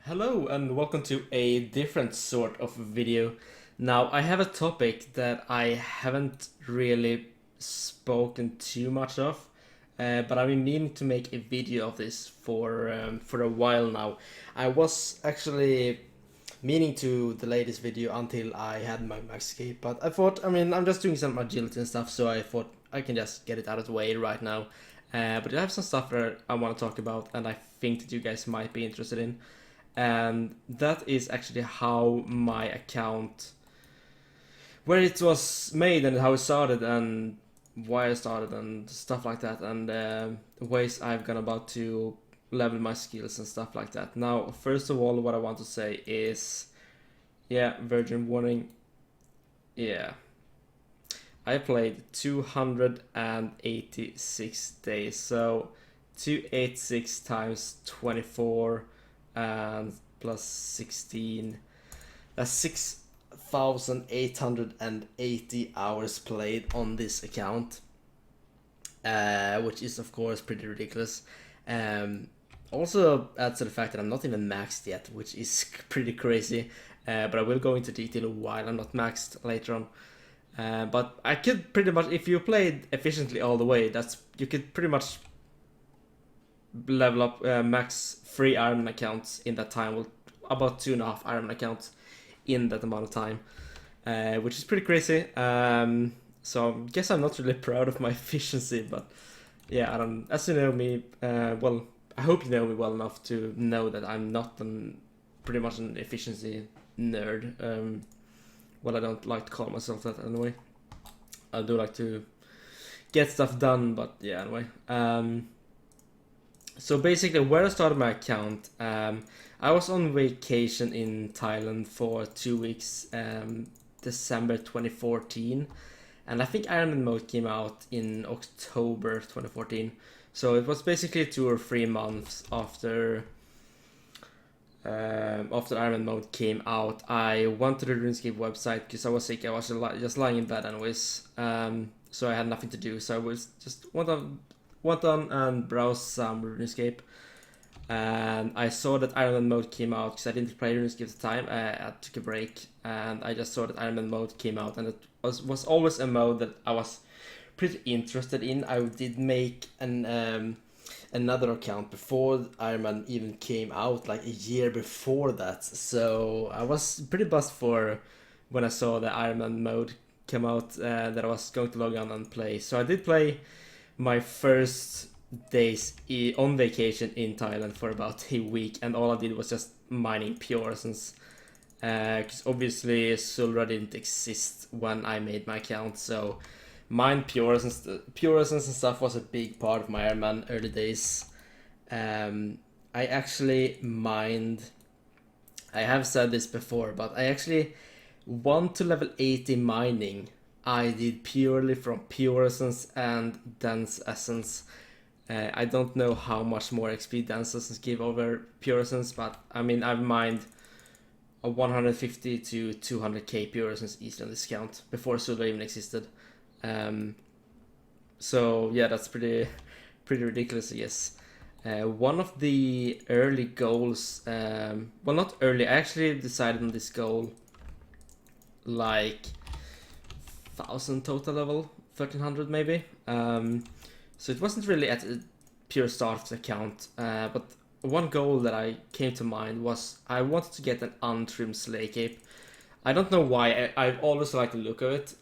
Hello and welcome to a different sort of video. Now, I have a topic that I haven't really spoken too much of, but I've been meaning to make a video of this for a while now. I was actually meaning to delay this video until I had my Maxscape, but I thought, I'm just doing some agility and stuff, so I thought I can just get it out of the way right now. But I have some stuff that I want to talk about, and I think that you guys might be interested in. And that is actually how my account, where it was made and how it started and why I started and stuff like that, and the ways I've gone about to level my skills and stuff like that. Now, first of all, what I want to say is, yeah, virgin warning. Yeah, I played 286 days, so 286 times 24 and plus 16, that's 6,880 hours played on this account, which is of course pretty ridiculous. Also adds to the fact that I'm not even maxed yet, which is pretty crazy, but I will go into detail why I'm not maxed later on. But I could pretty much, if you played efficiently all the way, you could pretty much level up max 3 Ironman accounts in that time, with about 2.5 Ironman accounts in that amount of time, which is pretty crazy. So I guess I'm not really proud of my efficiency, but yeah, I don't. As you know me, well, I hope you know me well enough to know that I'm not pretty much an efficiency nerd. Well, I don't like to call myself that anyway. I do like to get stuff done, but yeah, anyway. So basically, where I started my account, I was on vacation in Thailand for 2 weeks, December 2014, and I think Ironman mode came out in October 2014. So it was basically 2 or 3 months after Ironman mode came out. I went to the RuneScape website because I was sick. I was just lying in bed anyways, so I had nothing to do. So I was just went on and browsed some RuneScape, and I saw that Iron Man mode came out because I didn't play RuneScape at the time. I took a break, and I just saw that Iron Man mode came out, and it was always a mode that I was pretty interested in. I did make another account before Iron Man even came out, like a year before that. So I was pretty buzzed for when I saw the Iron Man mode come out, that I was going to log on and play. So I did play my first days on vacation in Thailand for about a week, and all I did was just mining pure essence, because obviously Sulra didn't exist when I made my account, so mine pure essence and stuff was a big part of my Ironman early days. I actually mined, I have said this before, but I actually want to level 80 mining. I did purely from pure essence and dense essence. I don't know how much more XP dense essence give over pure essence, but I've mined a 150 to 200k pure essence easily on this count before Silver even existed. So yeah, that's pretty ridiculous, I guess. One of the early goals, well, not early, I actually decided on this goal like 1,000 total level, 1,300 maybe. So it wasn't really at a pure start of the account, but one goal that I came to mind was I wanted to get an untrimmed Slay Cape. I don't know why, I've always liked the look of it.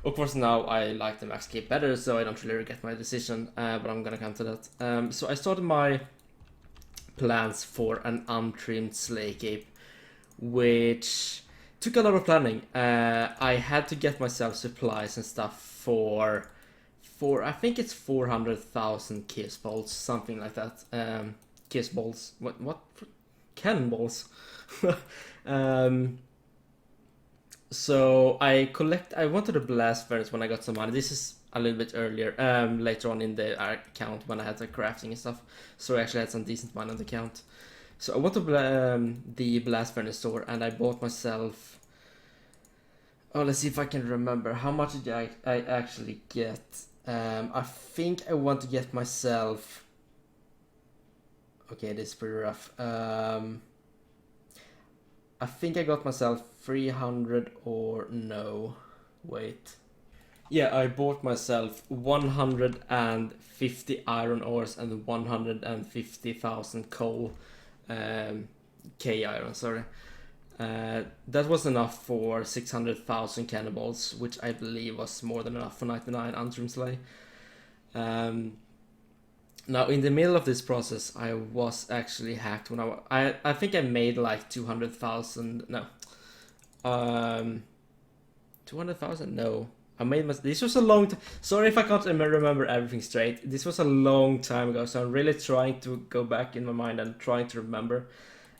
Of course now I like the Max Cape better, so I don't really regret my decision, but I'm gonna come to that. So I started my plans for an untrimmed Slay Cape, which took a lot of planning. I had to get myself supplies and stuff for I think it's 400,000 kiss balls, something like that. Kiss balls. What? Cannonballs. So I wanted a blast furnace when I got some money. This is a little bit earlier, later on in the account when I had the crafting and stuff. So I actually had some decent money on the account. So I went to the blast furnace store and I bought myself. Oh, let's see if I can remember how much did I actually get. I think I want to get myself. Okay, this is pretty rough. I think I got myself 300 or no. Wait. Yeah, I bought myself 150 iron ores and 150,000 coal. K iron, sorry. That was enough for 600,000 cannonballs, which I believe was more than enough for 99 Antrim Slay. Now, in the middle of this process, I was actually hacked when I think I made like 200,000. No. 200,000? No. This was a long time. Sorry if I can't remember everything straight. This was a long time ago, so I'm really trying to go back in my mind and trying to remember.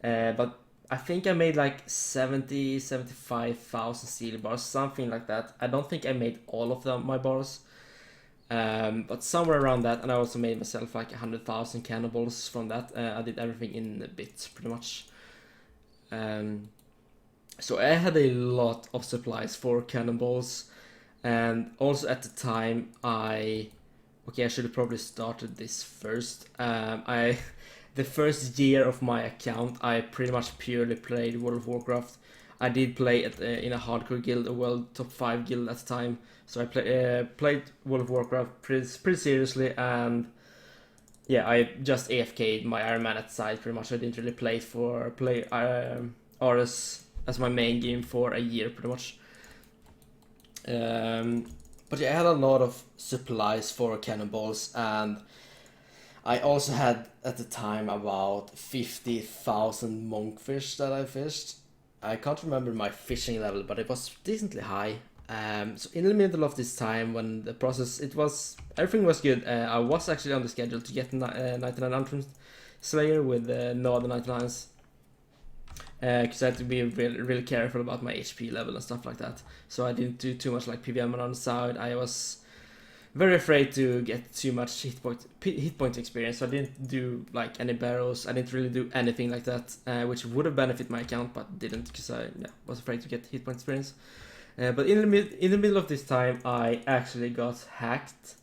But I think I made like 75,000 steel bars, something like that. I don't think I made all of my bars. But somewhere around that, and I also made myself like 100,000 cannonballs from that. I did everything in a bit, pretty much. So I had a lot of supplies for cannonballs, and also at the time I should have probably started this first. The first year of my account, I pretty much purely played World of Warcraft. I did play in a hardcore guild, a world top 5 guild at the time. So I played World of Warcraft pretty seriously, and yeah, I just AFK'd my Iron Man at side pretty much. I didn't really play RS as my main game for a year pretty much. But yeah, I had a lot of supplies for cannonballs, and I also had at the time about 50,000 monkfish that I fished. I can't remember my fishing level, but it was decently high. So in the middle of this time, when the process, everything was good. I was actually on the schedule to get 99 Antrim Slayer with no other 99s. Because I had to be really careful about my HP level and stuff like that. So I didn't do too much like PVM on the side. I was very afraid to get too much hit point experience. So I didn't do like any barrows. I didn't really do anything like that, which would have benefited my account, but didn't because I was afraid to get hit point experience. But in the middle of this time, I actually got hacked,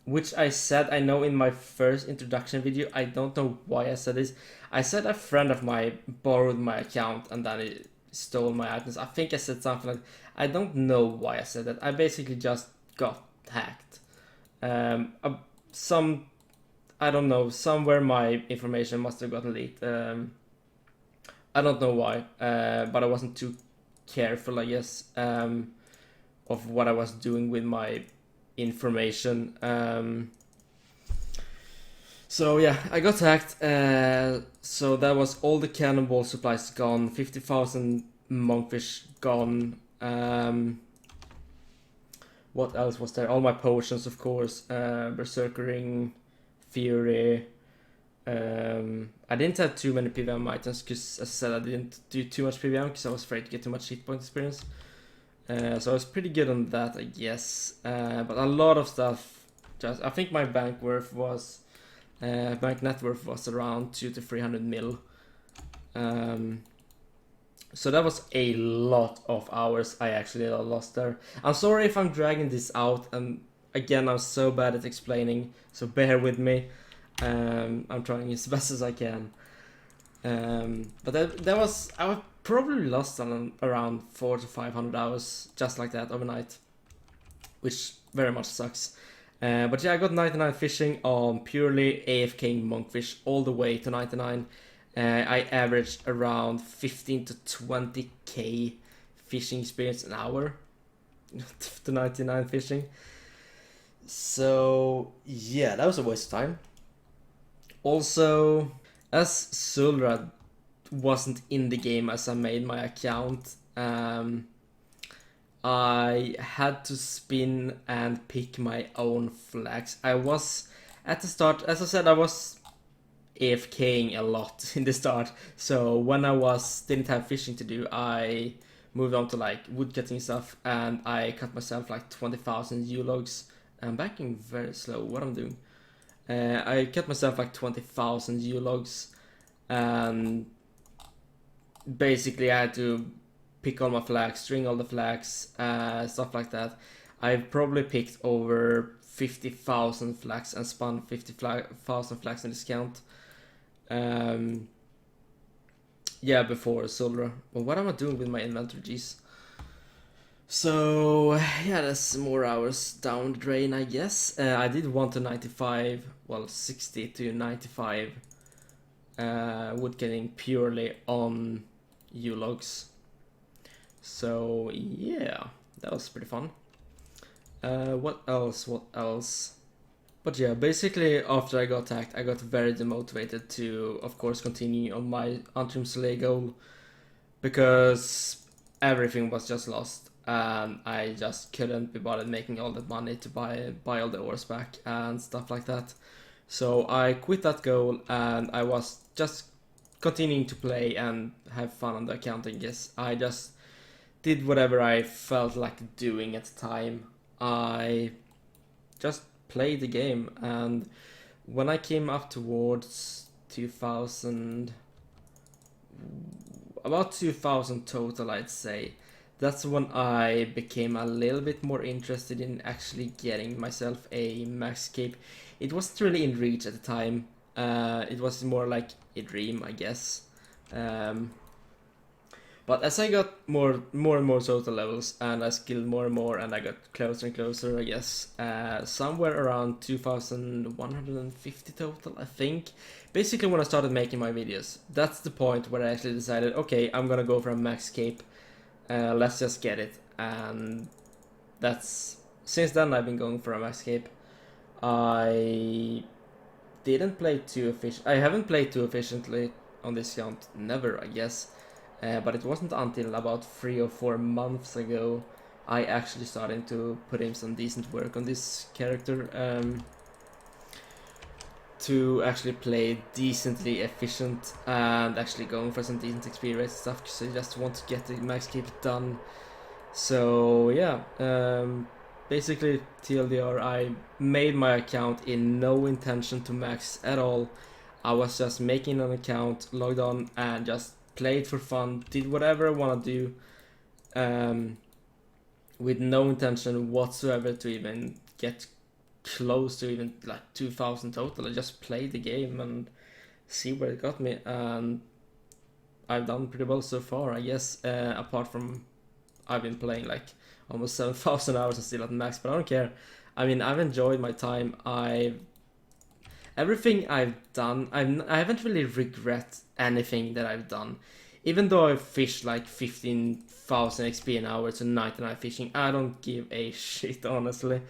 which I said I know in my first introduction video. I don't know why I said this. I said a friend of mine borrowed my account and then he stole my items. I think I said something like, I don't know why I said that. I basically just got hacked. I don't know, somewhere my information must have gotten leaked. I don't know why, but I wasn't too careful, I guess, of what I was doing with my information. So yeah, I got hacked. So that was all the cannonball supplies gone, 50,000 monkfish gone. What else was there? All my potions, of course. Berserker Ring, Fury. I didn't have too many PVM items because, as I said, I didn't do too much PVM because I was afraid to get too much hit point experience. So I was pretty good on that, I guess. But a lot of stuff. I think my bank net worth was around 200 to 300 mil. So that was a lot of hours I actually lost there. I'm sorry if I'm dragging this out, and again, I'm so bad at explaining, so bear with me. I'm trying as best as I can. But I probably lost on around 400 to 500 hours just like that overnight, which very much sucks. But yeah, I got 99 fishing on purely AFK monkfish all the way to 99. I averaged around 15 to 20k fishing experience an hour to 99 fishing. So yeah, that was a waste of time. Also, as Sulrad wasn't in the game as I made my account, I had to spin and pick my own flags. I was, at the start, as I said, I was AFKing a lot in the start. So when I didn't have fishing to do, I moved on to like woodcutting stuff, and I cut myself like 20,000 U-logs. I'm backing very slow, what I'm doing. I cut myself like 20,000 U-logs, and basically I had to pick all my flags, string all the flags, stuff like that. I've probably picked over 50,000 flags and spun 50,000 flags in discount. Yeah, before Solra. Well, what am I doing with my inventory? Jeez. So yeah, that's more hours down the drain, I guess. I did want to 95, well, 60 to 95 wood getting purely on U-logs. So yeah, that was pretty fun. What else? But yeah, basically after I got attacked, I got very demotivated to, of course, continue on my Antrim Slay goal, because everything was just lost, and I just couldn't be bothered making all that money to buy all the ores back and stuff like that. So I quit that goal, and I was just continuing to play and have fun on the account. I guess I just did whatever I felt like doing at the time. I just played the game, and when I came up towards 2000, about 2000 total, I'd say, that's when I became a little bit more interested in actually getting myself a max cape. It wasn't really in reach at the time. It was more like a dream, I guess. But as I got more and more total levels, and I skilled more and more, and I got closer and closer, I guess, somewhere around 2150 total, I think. Basically, when I started making my videos, that's the point where I actually decided, okay, I'm gonna go for a max cape. Let's just get it. And that's, since then I've been going for a max cape. I didn't play too efficient. I haven't played too efficiently on this count, never, I guess. But it wasn't until about 3 or 4 months ago I actually started to put in some decent work on this character, to actually play decently efficient and actually going for some decent experience stuff, because I just want to get the max cape done. So yeah, basically TLDR, I made my account in no intention to max at all. I was just making an account, logged on, and just played for fun, did whatever I want to do, with no intention whatsoever to even get close to even like 2000 total. I just played the game and see where it got me, and I've done pretty well so far, I guess, apart from I've been playing like almost 7,000 hours and still at max, but I don't care. I mean, I've enjoyed my time. Everything I've done, I haven't really regret anything that I've done. Even though I've fished like 15,000 XP an hour to 99 fishing, I don't give a shit, honestly.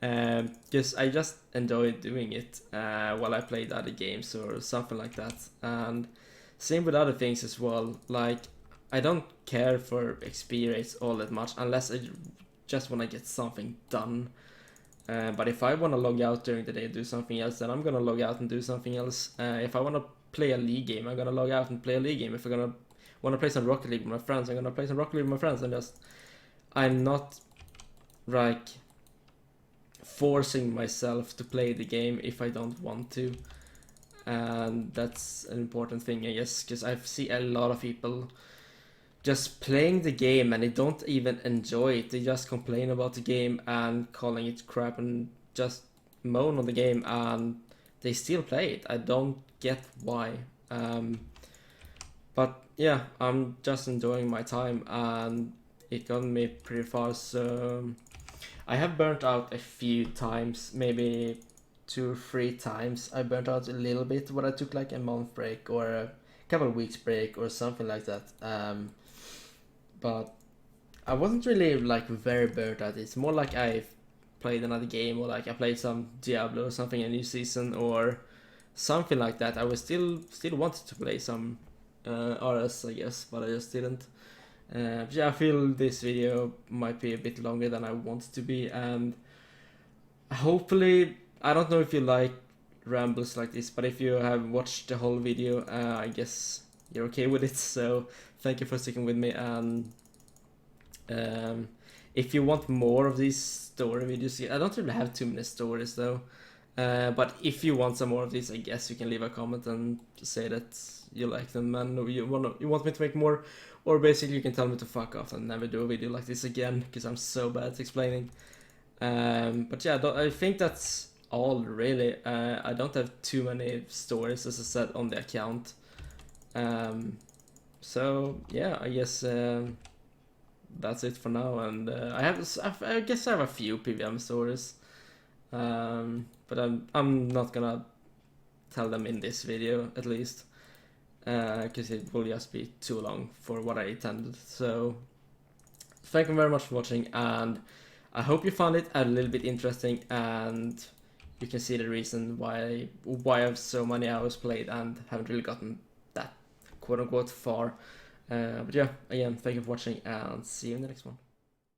Because I just enjoy doing it while I played other games or something like that. And same with other things as well. Like, I don't care for XP rates all that much unless I just want to get something done. But if I want to log out during the day and do something else, then I'm gonna log out and do something else. If I want to play a league game, I'm gonna log out and play a league game. If I'm gonna want to play some Rocket League with my friends, I'm gonna play some Rocket League with my friends. And I'm not like forcing myself to play the game if I don't want to. And that's an important thing, I guess, because I see a lot of people just playing the game and they don't even enjoy it. They just complain about the game and calling it crap and just moan on the game, and they still play it. I don't get why. But yeah, I'm just enjoying my time, and it got me pretty far. So I have burnt out a few times, maybe 2 or 3 times. I burnt out a little bit, but I took like a month break or a couple of weeks break or something like that. But I wasn't really like very burnt out. It's more like I've played another game, or like I played some Diablo or something, a new season or something like that. I was still wanted to play some RS, I guess, but I just didn't. Yeah, I feel this video might be a bit longer than I want it to be, and hopefully, I don't know if you like rambles like this, but if you have watched the whole video, I guess you're okay with it. So thank you for sticking with me, and if you want more of these story videos, I don't really have too many stories though, but if you want some more of these, I guess you can leave a comment and say that you like them and you want me to make more, or basically you can tell me to fuck off and never do a video like this again, because I'm so bad at explaining. But yeah, I think that's all really. I don't have too many stories, as I said, on the account. So yeah, I guess that's it for now. And I guess I have a few PVM stories, but I'm not gonna tell them in this video, at least, because it will just be too long for what I intended. So thank you very much for watching, and I hope you found it a little bit interesting, and you can see the reason why I have so many hours played and haven't really gotten that quote unquote far. But yeah, again, thank you for watching, and see you in the next one.